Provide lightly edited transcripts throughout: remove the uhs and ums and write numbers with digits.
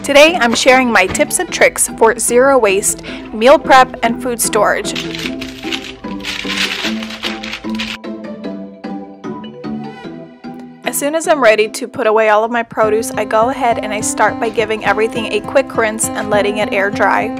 Today I'm sharing my tips and tricks for zero waste, meal prep, and food storage. As soon as I'm ready to put away all of my produce, I go ahead and I start by giving everything a quick rinse and letting it air dry.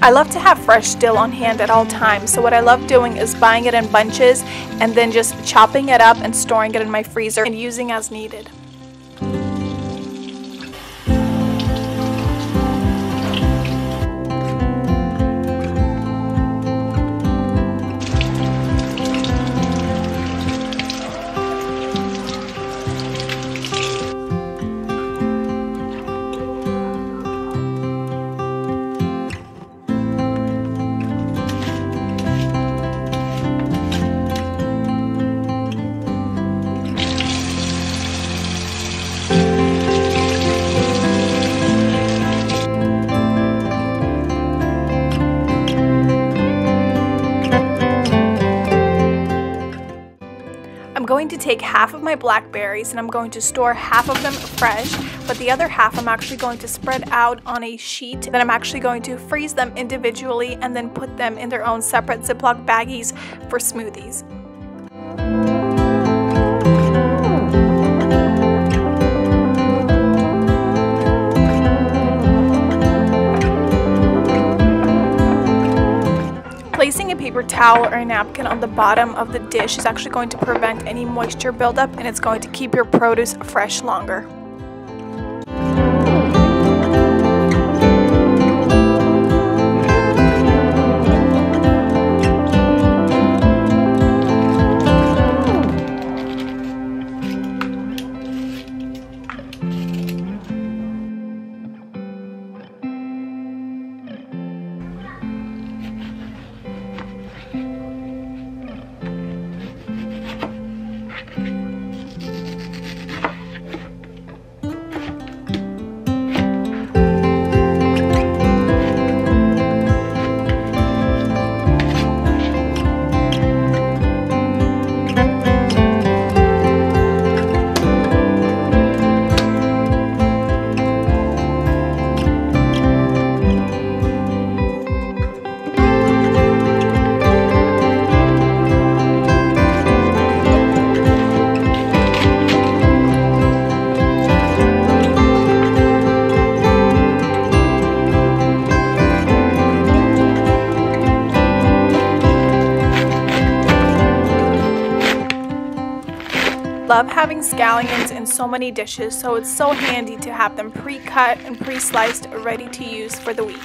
I love to have fresh dill on hand at all times, so what I love doing is buying it in bunches and then just chopping it up and storing it in my freezer and using as needed. I'm going to take half of my blackberries and I'm going to store half of them fresh, but the other half I'm actually going to spread out on a sheet. Then I'm actually going to freeze them individually and then put them in their own separate Ziploc baggies for smoothies. Placing a paper towel or a napkin on the bottom of the dish is actually going to prevent any moisture buildup, and it's going to keep your produce fresh longer. Love having scallions in so many dishes, so it's so handy to have them pre-cut and pre-sliced, ready to use for the week.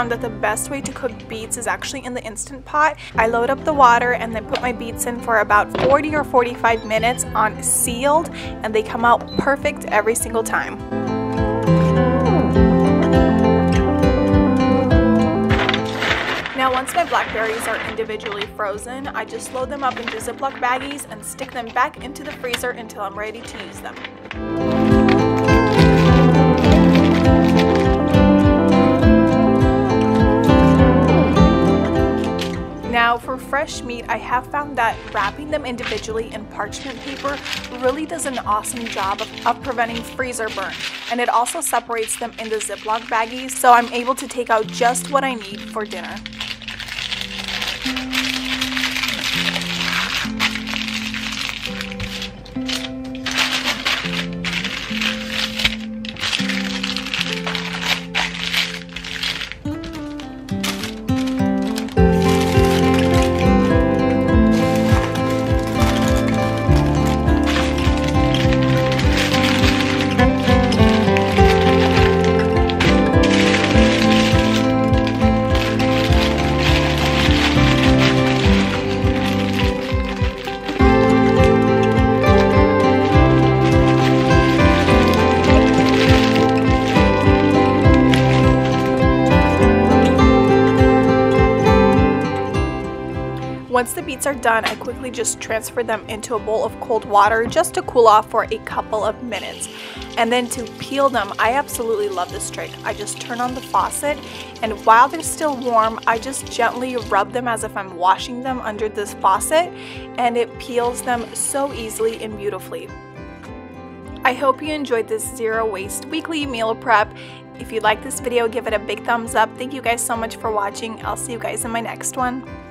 found that the best way to cook beets is actually in the Instant Pot. I load up the water and then put my beets in for about 40 or 45 minutes on sealed, and they come out perfect every single time. Now once my blackberries are individually frozen, I just load them up into Ziploc baggies and stick them back into the freezer until I'm ready to use them. Now for fresh meat, I have found that wrapping them individually in parchment paper really does an awesome job of preventing freezer burn, and it also separates them in the Ziploc baggies, so I'm able to take out just what I need for dinner. Once the beets are done, I quickly just transfer them into a bowl of cold water just to cool off for a couple of minutes. And then to peel them, I absolutely love this trick. I just turn on the faucet, and while they're still warm, I just gently rub them as if I'm washing them under this faucet, and it peels them so easily and beautifully. I hope you enjoyed this zero waste weekly meal prep. If you like this video, give it a big thumbs up. Thank you guys so much for watching. I'll see you guys in my next one.